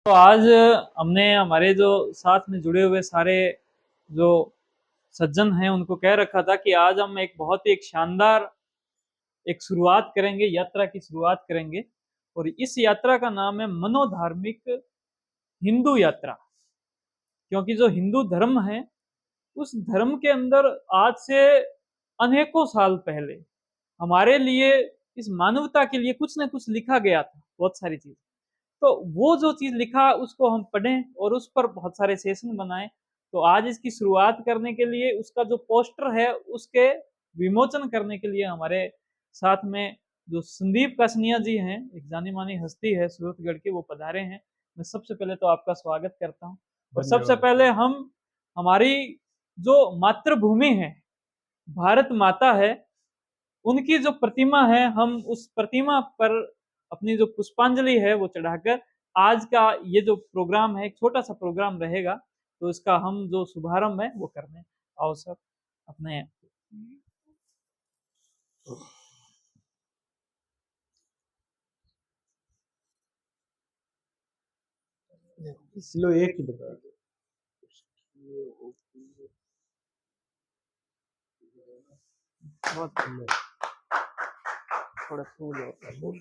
तो आज हमने हमारे जो साथ में जुड़े हुए सारे जो सज्जन हैं उनको कह रखा था कि आज हम एक बहुत ही एक शानदार एक शुरुआत करेंगे, यात्रा की शुरुआत करेंगे। और इस यात्रा का नाम है मनोधार्मिक हिंदू यात्रा। क्योंकि जो हिंदू धर्म है, उस धर्म के अंदर आज से अनेकों साल पहले हमारे लिए, इस मानवता के लिए कुछ न कुछ लिखा गया था, बहुत सारी चीज। तो वो जो चीज लिखा उसको हम पढ़ें और उस पर बहुत सारे सेशन बनाएं। तो आज इसकी शुरुआत करने के लिए, उसका जो पोस्टर है उसके विमोचन करने के लिए हमारे साथ में जो संदीप कसनिया जी हैं, एक जानी मानी हस्ती है सूरतगढ़ की, वो पधारे हैं। मैं सबसे पहले तो आपका स्वागत करता हूँ। और सबसे पहले हम हमारी जो मातृभूमि है, भारत माता है, उनकी जो प्रतिमा है, हम उस प्रतिमा पर अपनी जो पुष्पांजलि है वो चढ़ाकर आज का ये जो प्रोग्राम है, एक छोटा सा प्रोग्राम रहेगा, तो इसका हम जो शुभारंभ है वो करने। आओ सर अपने। लो एक ही बता दो। बहुत थोड़ा फूल होता है।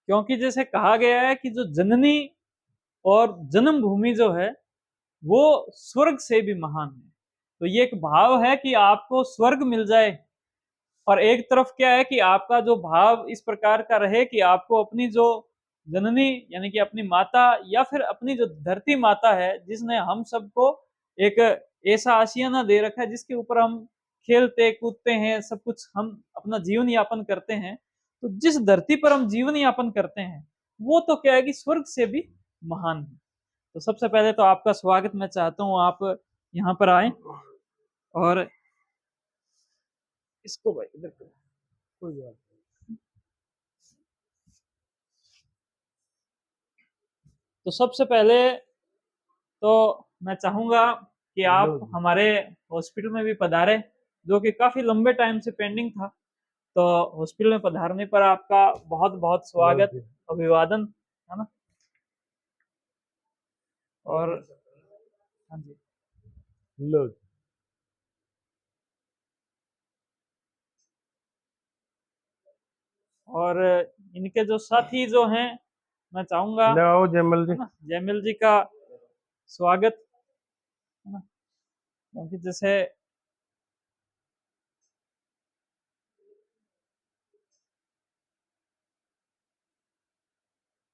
क्योंकि जैसे कहा गया है कि जो जननी और जन्मभूमि जो है वो स्वर्ग से भी महान है। तो ये एक भाव है कि आपको स्वर्ग मिल जाए, और एक तरफ क्या है कि आपका जो भाव इस प्रकार का रहे कि आपको अपनी जो जननी यानी कि अपनी माता, या फिर अपनी जो धरती माता है जिसने हम सबको एक ऐसा आशियाना दे रखा है जिसके ऊपर हम खेलते कूदते हैं, सब कुछ हम अपना जीवन यापन करते हैं। तो जिस धरती पर हम जीवन यापन करते हैं वो तो क्या है कि स्वर्ग से भी महान है। तो सबसे पहले तो आपका स्वागत मैं चाहता हूँ, आप यहाँ पर आए और इसको भाई इधर करो। कोई बात तो सबसे पहले तो मैं चाहूंगा कि आप लो हमारे हॉस्पिटल में भी पधारे, जो कि काफी लंबे टाइम से पेंडिंग था। तो हॉस्पिटल में पधारने पर आपका बहुत बहुत लो स्वागत, जी, अभिवादन, है ना। और हाँ जी, लो और इनके जो साथी जो हैं, मैं चाहूंगा, ले आओ जयमल है जी। ना, जयमिल जी का स्वागत, है ना। क्योंकि जैसे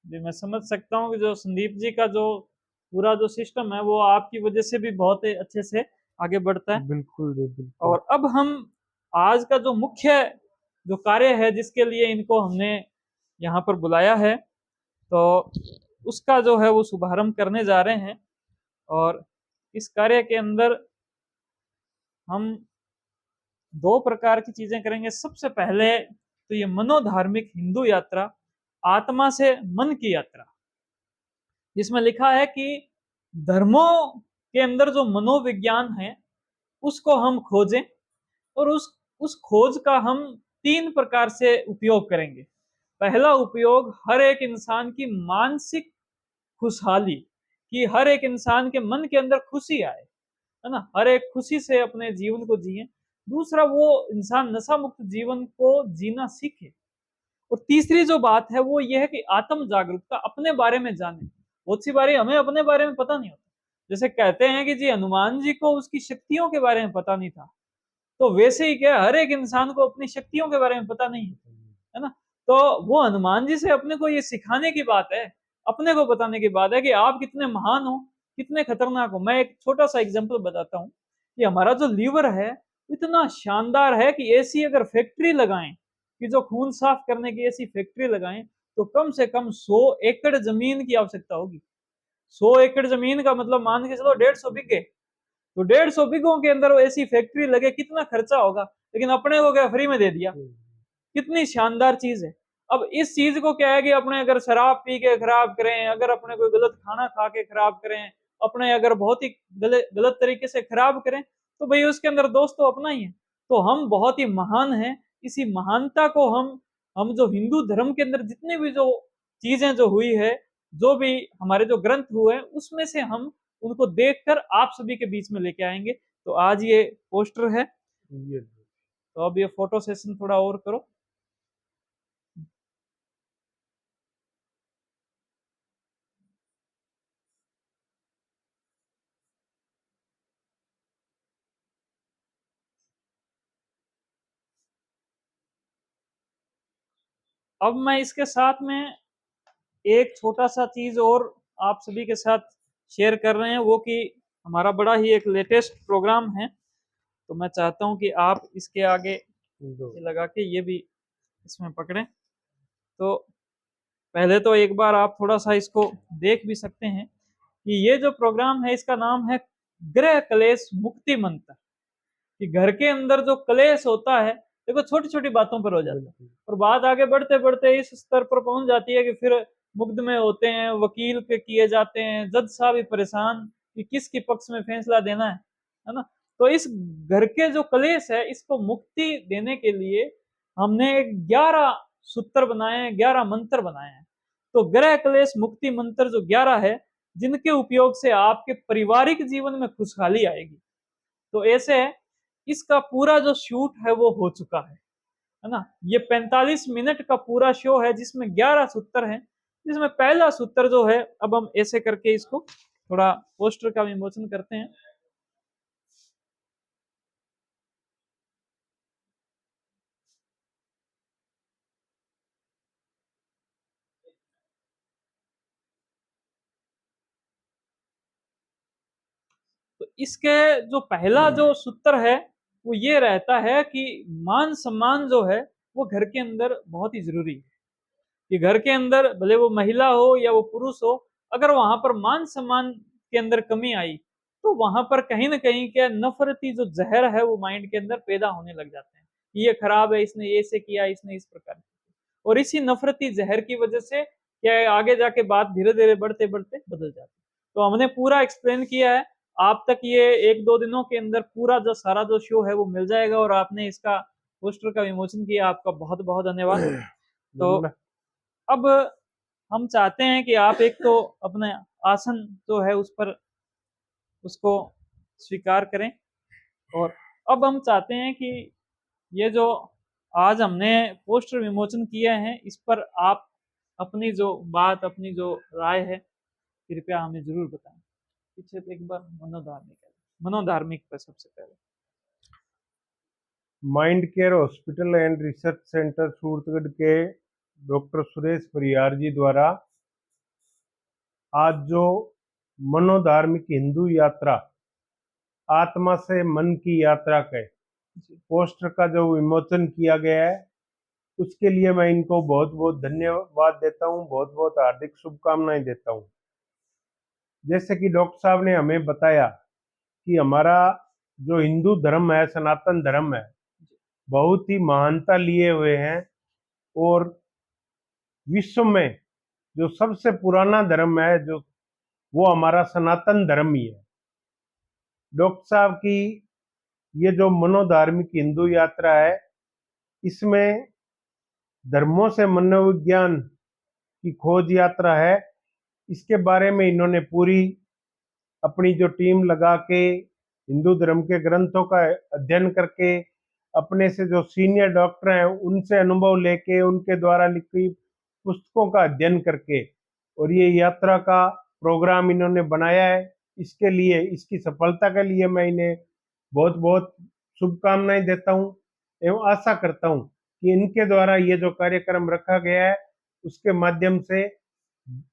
जी मैं समझ सकता हूँ कि जो संदीप जी का जो पूरा जो सिस्टम है वो आपकी वजह से भी बहुत ही अच्छे से आगे बढ़ता है। बिल्कुल जी बिल्कुल। और अब हम आज का जो मुख्य जो कार्य है जिसके लिए इनको हमने यहाँ पर बुलाया है, तो उसका जो है वो शुभारंभ करने जा रहे हैं। और इस कार्य के अंदर हम दो प्रकार की चीजें करेंगे। सबसे पहले तो ये मनोधार्मिक हिंदू यात्रा, आत्मा से मन की यात्रा, जिसमें लिखा है कि धर्मों के अंदर जो मनोविज्ञान है उसको हम खोजें, और उस खोज का हम तीन प्रकार से उपयोग करेंगे। पहला उपयोग हर एक इंसान की मानसिक खुशहाली, कि हर एक इंसान के मन के अंदर खुशी आए, है ना, हर एक खुशी से अपने जीवन को जिए। दूसरा, वो इंसान नशा मुक्त जीवन को जीना सीखे। और तीसरी जो बात है वो ये है कि आत्म जागरूकता, अपने बारे में जाने। बहुत सी बारी हमें अपने बारे में पता नहीं होता। जैसे कहते हैं कि जी हनुमान जी को उसकी शक्तियों के बारे में पता नहीं था, तो वैसे ही क्या हर एक इंसान को अपनी शक्तियों के बारे में पता नहीं है ना। तो वो हनुमान जी से अपने को ये सिखाने की बात है, अपने को बताने की बात है कि आप कितने महान हो, कितने खतरनाक हो। मैं एक छोटा सा एग्जांपल बताता हूँ कि हमारा जो लीवर है इतना शानदार है कि ऐसी अगर फैक्ट्री लगाएं, कि जो खून साफ करने की ऐसी फैक्ट्री लगाएं, तो कम से कम 100 एकड़ जमीन की आवश्यकता होगी। 100 एकड़ जमीन का मतलब मान के चलो 150 बीघे। तो 150 बीघों के अंदर वो ऐसी फैक्ट्री लगे, कितना खर्चा होगा। लेकिन अपने को क्या फ्री में दे दिया, कितनी शानदार चीज है। अब इस चीज को क्या है कि अपने अगर शराब पी के खराब करें, अगर अपने कोई गलत खाना खा के खराब करें, अपने अगर बहुत ही गलत तरीके से खराब करें, तो भाई उसके अंदर दोष तो अपना ही है। तो हम बहुत ही महान हैं, इसी महानता को हम जो हिंदू धर्म के अंदर जितने भी जो चीजें जो हुई है, जो भी हमारे जो ग्रंथ हुए हैं, उसमें से हम उनको देखकर आप सभी के बीच में लेके आएंगे। तो आज ये पोस्टर है, ये तो अब ये फोटो सेशन थोड़ा और करो। अब मैं इसके साथ में एक छोटा सा चीज और आप सभी के साथ शेयर कर रहे हैं, वो कि हमारा बड़ा ही एक लेटेस्ट प्रोग्राम है। तो मैं चाहता हूं कि आप इसके आगे दो ये लगा के ये भी इसमें पकड़ें। तो पहले तो एक बार आप थोड़ा सा इसको देख भी सकते हैं कि ये जो प्रोग्राम है इसका नाम है गृह क्लेश मुक्ति मंत्र। कि घर के अंदर जो क्लेश होता है, देखो छोटी छोटी बातों पर हो जाता है, बिल्कुल और बात आगे बढ़ते बढ़ते इस स्तर पर पहुंच जाती है कि फिर मुकदमे होते हैं, वकील के किए जाते हैं, जज साहब भी परेशान कि किसके पक्ष में फैसला देना है ना। तो इस घर के जो क्लेश है, इसको मुक्ति देने के लिए हमने 11 सूत्र बनाए हैं, 11 मंत्र बनाए हैं। तो गृह क्लेश मुक्ति मंत्र जो 11 है, जिनके उपयोग से आपके पारिवारिक जीवन में खुशहाली आएगी। तो ऐसे इसका पूरा जो शूट है वो हो चुका है ना। ये 45 मिनट का पूरा शो है, जिसमें 11 सूत्र हैं। जिसमें पहला सूत्र जो है, अब हम ऐसे करके इसको थोड़ा पोस्टर का विमोचन करते हैं। तो इसके जो पहला जो सूत्र है वो ये रहता है कि मान सम्मान जो है वो घर के अंदर बहुत ही जरूरी है। कि घर के अंदर भले वो महिला हो या वो पुरुष हो, अगर वहां पर मान सम्मान के अंदर कमी आई, तो वहां पर कहीं ना कहीं क्या नफरती जो जहर है वो माइंड के अंदर पैदा होने लग जाते हैं। ये खराब है, इसने ये से किया, इसने इस प्रकार किया। और इसी नफरती जहर की वजह से क्या है, आगे जाके बात धीरे धीरे बढ़ते बढ़ते बदल जाती है। तो हमने पूरा एक्सप्लेन किया है, आप तक ये 1-2 दिनों के अंदर पूरा जो सारा जो शो है वो मिल जाएगा। और आपने इसका पोस्टर का विमोचन किया, आपका बहुत बहुत धन्यवाद। तो बिल्कुल। अब हम चाहते हैं कि आप एक तो अपने आसन जो है उस पर उसको स्वीकार करें। और अब हम चाहते हैं कि ये जो आज हमने पोस्टर विमोचन किया है, इस पर आप अपनी जो बात, अपनी जो राय है, कृपया हमें जरूर बताएं। पीछे एक बार मनोधार्मिक है, मनोधार्मिक पर सबसे पहले। Mind care hospital and research centre Suratgarh के डॉक्टर सुरेश परियार जी द्वारा आज जो मनोधार्मिक हिंदू यात्रा, आत्मा से मन की यात्रा के पोस्टर का जो विमोचन किया गया है, उसके लिए मैं इनको बहुत बहुत धन्यवाद देता हूँ, बहुत बहुत हार्दिक शुभकामनाएं देता हूँ। जैसे कि डॉक्टर साहब ने हमें बताया कि हमारा जो हिंदू धर्म है, सनातन धर्म है, बहुत ही महानता लिए हुए हैं और विश्व में जो सबसे पुराना धर्म है जो वो हमारा सनातन धर्म ही है। डॉक्टर साहब की ये जो मनोधार्मिक हिंदू यात्रा है, इसमें धर्मों से मनोविज्ञान की खोज यात्रा है। इसके बारे में इन्होंने पूरी अपनी जो टीम लगा के हिंदू धर्म के ग्रंथों का अध्ययन करके, अपने से जो सीनियर डॉक्टर हैं उनसे अनुभव लेके, उनके द्वारा लिखी पुस्तकों का अध्ययन करके और ये यात्रा का प्रोग्राम इन्होंने बनाया है। इसके लिए, इसकी सफलता के लिए मैं इन्हें बहुत बहुत शुभकामनाएं देता हूं एवं आशा करता हूं कि इनके द्वारा ये जो कार्यक्रम रखा गया है, उसके माध्यम से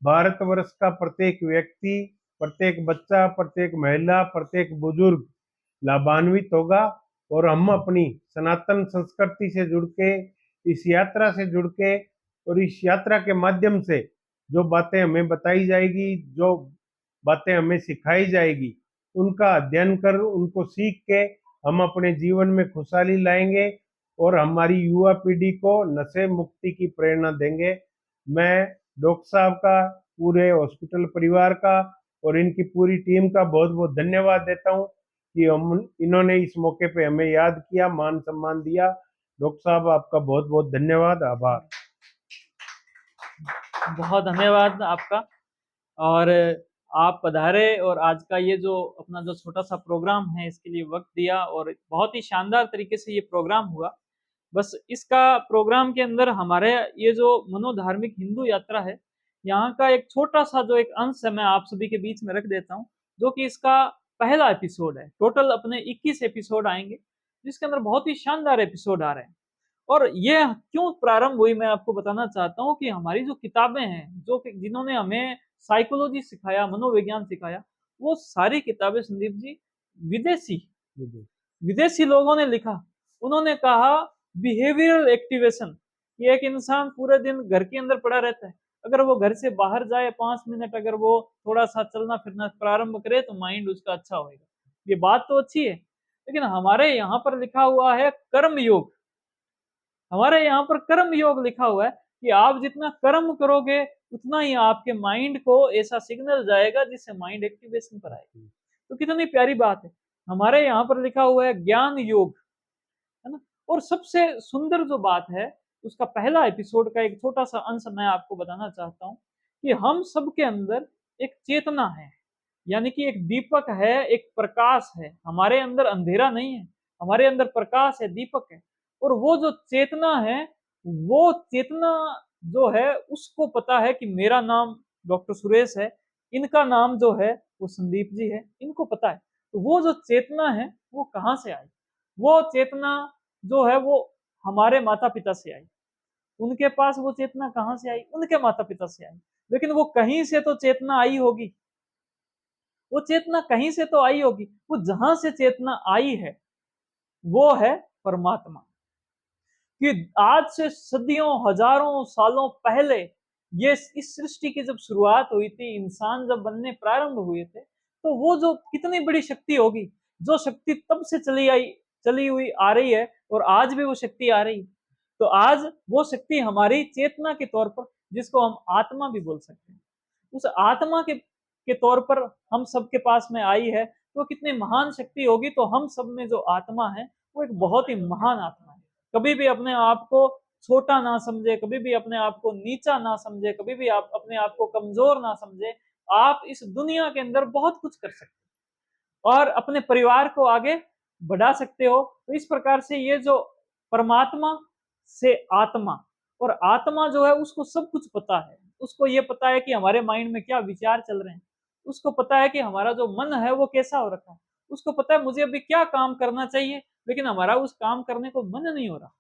भारतवर्ष का प्रत्येक व्यक्ति, प्रत्येक बच्चा, प्रत्येक महिला, प्रत्येक बुजुर्ग लाभान्वित होगा और हम अपनी सनातन संस्कृति से जुड़ के, इस यात्रा से जुड़ के और इस यात्रा के माध्यम से जो बातें हमें बताई जाएगी, जो बातें हमें सिखाई जाएगी, उनका अध्ययन कर, उनको सीख के हम अपने जीवन में खुशहाली लाएंगे और हमारी युवा पीढ़ी को नशे मुक्ति की प्रेरणा देंगे। मैं डॉक्टर साहब का, पूरे हॉस्पिटल परिवार का और इनकी पूरी टीम का बहुत बहुत धन्यवाद देता हूँ कि इन्होंने इस मौके पे हमें याद किया, मान सम्मान दिया। डॉक्टर साहब आपका बहुत बहुत धन्यवाद, आभार। बहुत धन्यवाद आपका। और आप पधारे और आज का ये जो अपना जो छोटा सा प्रोग्राम है इसके लिए वक्त दिया और बहुत ही शानदार तरीके से ये प्रोग्राम हुआ। बस इसका प्रोग्राम के अंदर हमारे ये जो मनोधार्मिक हिंदू यात्रा है, यहाँ का एक छोटा सा जो एक अंश है मैं आप सभी के बीच में रख देता हूँ, जो कि इसका पहला एपिसोड है। टोटल अपने 21 एपिसोड आएंगे, जिसके अंदर बहुत ही शानदार एपिसोड आ रहे हैं। और ये क्यों प्रारंभ हुई मैं आपको बताना चाहता हूँ कि हमारी जो किताबें हैं, जो कि जिन्होंने हमें साइकोलॉजी सिखाया, मनोविज्ञान सिखाया, वो सारी किताबें संदीप जी विदेशी विदेशी लोगों ने लिखा। उन्होंने कहा बिहेवियरल एक्टिवेशन, कि एक इंसान पूरे दिन घर के अंदर पड़ा रहता है, अगर वो घर से बाहर जाए 5 मिनट अगर वो थोड़ा सा चलना फिरना प्रारंभ करे तो माइंड उसका अच्छा होगा। ये बात तो अच्छी है, लेकिन हमारे यहाँ पर लिखा हुआ है कर्म योग। हमारे यहाँ पर कर्म योग लिखा हुआ है कि आप जितना कर्म करोगे उतना ही आपके माइंड को ऐसा सिग्नल जाएगा जिससे माइंड एक्टिवेशन पर आएगा। तो कितनी प्यारी बात है। हमारे यहाँ पर लिखा हुआ है ज्ञान योग, है ना। और सबसे सुंदर जो बात है, उसका पहला एपिसोड का एक छोटा सा अंश मैं आपको बताना चाहता हूँ कि हम सबके अंदर एक चेतना है, यानी कि एक दीपक है, एक प्रकाश है। हमारे अंदर अंधेरा नहीं है, हमारे अंदर प्रकाश है, दीपक है। और वो जो चेतना है, वो चेतना जो है उसको पता है कि मेरा नाम डॉक्टर सुरेश है, इनका नाम जो है वो संदीप जी है, इनको पता है। तो वो जो चेतना है वो कहाँ से आई? वो चेतना जो है वो हमारे माता पिता से आई। उनके पास वो चेतना कहाँ से आई? उनके माता पिता से आई। लेकिन वो कहीं से तो चेतना आई होगी, वो चेतना कहीं से तो आई होगी। वो जहां से चेतना आई है वो है परमात्मा। कि आज से सदियों हजारों सालों पहले ये इस सृष्टि की जब शुरुआत हुई थी, इंसान जब बनने प्रारंभ हुए थे, तो वो जो कितनी बड़ी शक्ति होगी, जो शक्ति तब से चली हुई आ रही है और आज भी वो शक्ति आ रही है। तो आज वो शक्ति हमारी चेतना के तौर पर, जिसको हम आत्मा भी बोल सकते हैं, उस आत्मा के तौर पर हम सबके पास में आई है। तो कितनी महान शक्ति होगी। तो हम सब में जो आत्मा है वो एक बहुत ही महान आत्मा है। कभी भी अपने आप को छोटा ना समझे, कभी भी अपने आप को नीचा ना समझे, कभी भी आप अपने आप को कमजोर ना समझे। आप इस दुनिया के अंदर बहुत कुछ कर सकते हो और अपने परिवार को आगे बढ़ा सकते हो। तो इस प्रकार से ये जो परमात्मा से आत्मा, और आत्मा जो है उसको सब कुछ पता है। उसको ये पता है कि हमारे माइंड में क्या विचार चल रहे हैं, उसको पता है कि हमारा जो मन है वो कैसा हो रखा है, उसको पता है मुझे अभी क्या काम करना चाहिए, लेकिन हमारा उस काम करने को मन नहीं हो रहा।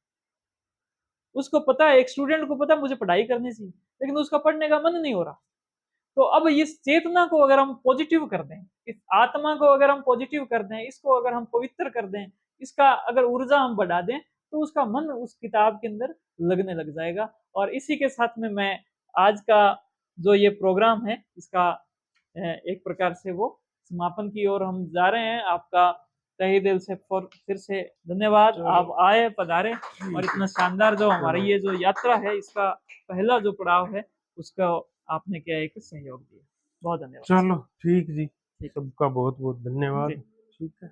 उसको पता है, एक स्टूडेंट को पता है मुझे पढ़ाई करनी चाहिए, लेकिन उसका पढ़ने का मन नहीं हो रहा। तो अब इस चेतना को अगर हम पॉजिटिव कर दें, इस आत्मा को अगर हम पॉजिटिव कर दें, इसको अगर हम पवित्र कर दें, इसका अगर ऊर्जा हम बढ़ा दें, तो उसका मन उस किताब के अंदर लगने लग जाएगा। और इसी के साथ में मैं आज का जो ये प्रोग्राम है इसका एक प्रकार से वो समापन की ओर हम जा रहे हैं। आपका तहे दिल से फिर से धन्यवाद। आप आए, पधारे और इतना शानदार जो हमारी ये जो यात्रा है इसका पहला जो पड़ाव है उसका आपने क्या एक सहयोग दिया। बहुत धन्यवाद। चलो ठीक जी, ठीक सबका बहुत बहुत धन्यवाद। जी। ठीक है।